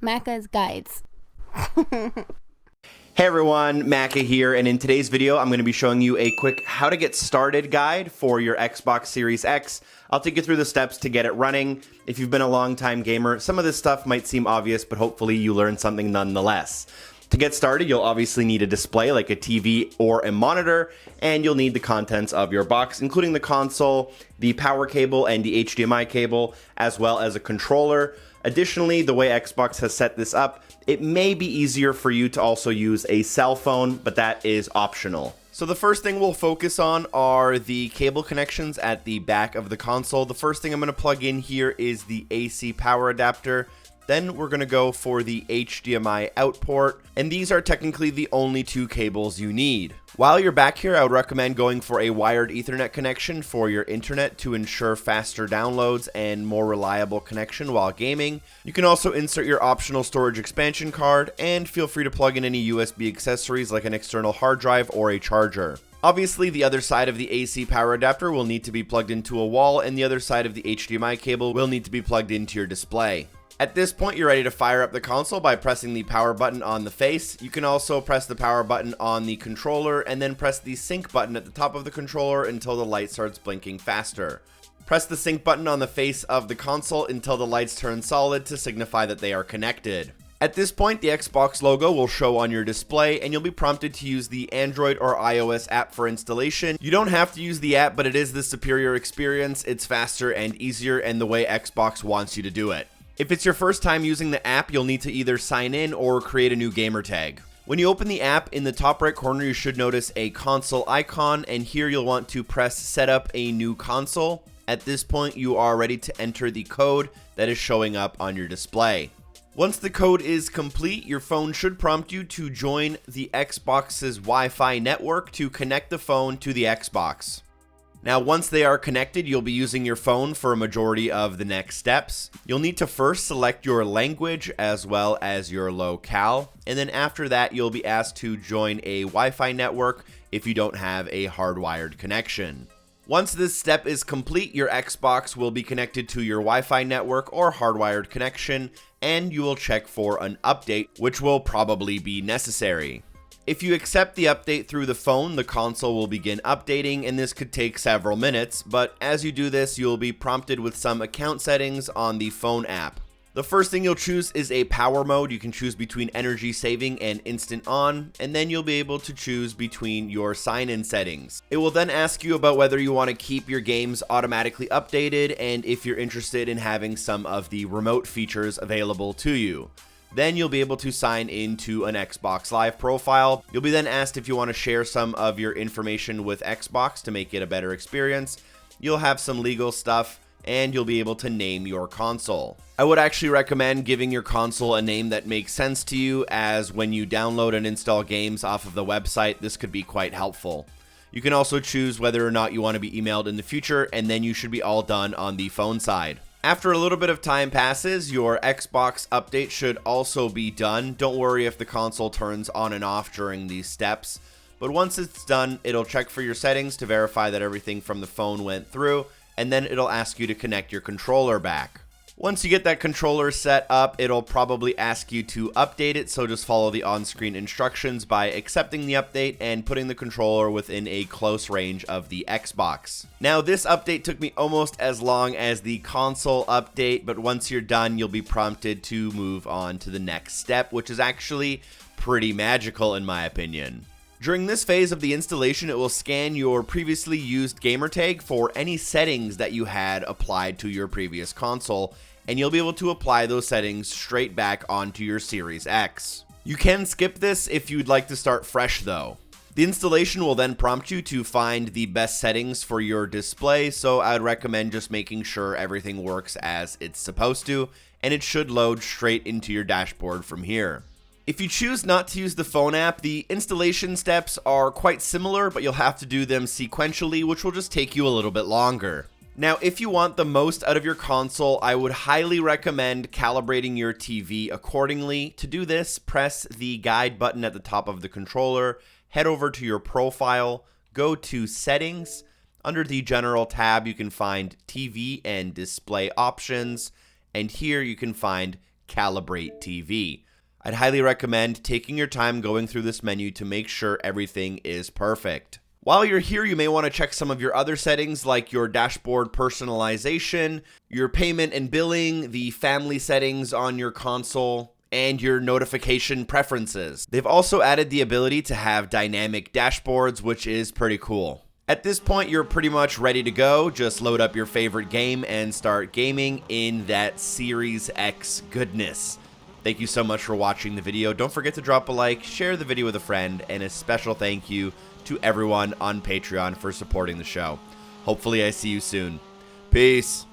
Macca's Guides. Hey everyone, Macca here, and in today's video I'm going to be showing you a quick how to get started guide for your Xbox Series X. I'll take you through the steps to get it running. If you've been a long-time gamer, some of this stuff might seem obvious, but hopefully you learn something nonetheless. To get started, you'll obviously need a display like a TV or a monitor, and you'll need the contents of your box, including the console, the power cable, and the HDMI cable, as well as a controller. Additionally, the way Xbox has set this up, it may be easier for you to also use a cell phone, but that is optional. So the first thing we'll focus on are the cable connections at the back of the console. The first thing I'm going to plug in here is the AC power adapter. Then we're going to go for the HDMI out port, and these are technically the only two cables you need. While you're back here, I would recommend going for a wired Ethernet connection for your internet to ensure faster downloads and more reliable connection while gaming. You can also insert your optional storage expansion card, and feel free to plug in any USB accessories like an external hard drive or a charger. Obviously, the other side of the AC power adapter will need to be plugged into a wall, and the other side of the HDMI cable will need to be plugged into your display. At this point, you're ready to fire up the console by pressing the power button on the face. You can also press the power button on the controller and then press the sync button at the top of the controller until the light starts blinking faster. Press the sync button on the face of the console until the lights turn solid to signify that they are connected. At this point, the Xbox logo will show on your display, and you'll be prompted to use the Android or iOS app for installation. You don't have to use the app, but it is the superior experience. It's faster and easier, and the way Xbox wants you to do it. If it's your first time using the app, you'll need to either sign in or create a new gamer tag. When you open the app, in the top right corner, you should notice a console icon, and here you'll want to press set up a new console. At this point, you are ready to enter the code that is showing up on your display. Once the code is complete, your phone should prompt you to join the Xbox's Wi-Fi network to connect the phone to the Xbox. Now, once they are connected, you'll be using your phone for a majority of the next steps. You'll need to first select your language as well as your locale, and then after that, you'll be asked to join a Wi-Fi network if you don't have a hardwired connection. Once this step is complete, your Xbox will be connected to your Wi-Fi network or hardwired connection, and you will check for an update, which will probably be necessary. If you accept the update through the phone, the console will begin updating, and this could take several minutes, but as you do this, you'll be prompted with some account settings on the phone app. The first thing you'll choose is a power mode. You can choose between energy saving and instant on, and then you'll be able to choose between your sign-in settings. It will then ask you about whether you want to keep your games automatically updated and if you're interested in having some of the remote features available to you. Then you'll be able to sign into an Xbox Live profile. You'll be then asked if you want to share some of your information with Xbox to make it a better experience. You'll have some legal stuff, and you'll be able to name your console. I would actually recommend giving your console a name that makes sense to you, as when you download and install games off of the website, this could be quite helpful. You can also choose whether or not you want to be emailed in the future, and then you should be all done on the phone side. After a little bit of time passes, your Xbox update should also be done. Don't worry if the console turns on and off during these steps, but once it's done, it'll check for your settings to verify that everything from the phone went through, and then it'll ask you to connect your controller back. Once you get that controller set up, it'll probably ask you to update it, so just follow the on-screen instructions by accepting the update and putting the controller within a close range of the Xbox. Now, this update took me almost as long as the console update, but once you're done, you'll be prompted to move on to the next step, which is actually pretty magical in my opinion. During this phase of the installation, it will scan your previously used gamertag for any settings that you had applied to your previous console, and you'll be able to apply those settings straight back onto your Series X. You can skip this if you'd like to start fresh though. The installation will then prompt you to find the best settings for your display, so I'd recommend just making sure everything works as it's supposed to, and it should load straight into your dashboard from here. If you choose not to use the phone app, the installation steps are quite similar, but you'll have to do them sequentially, which will just take you a little bit longer. Now, if you want the most out of your console, I would highly recommend calibrating your TV accordingly. To do this, press the guide button at the top of the controller, head over to your profile, go to Settings. Under the General tab, you can find TV and Display Options, and here you can find Calibrate TV. I'd highly recommend taking your time going through this menu to make sure everything is perfect. While you're here, you may want to check some of your other settings like your dashboard personalization, your payment and billing, the family settings on your console, and your notification preferences. They've also added the ability to have dynamic dashboards, which is pretty cool. At this point, you're pretty much ready to go. Just load up your favorite game and start gaming in that Series X goodness. Thank you so much for watching the video. Don't forget to drop a like, share the video with a friend, and a special thank you to everyone on Patreon for supporting the show. Hopefully I see you soon. Peace.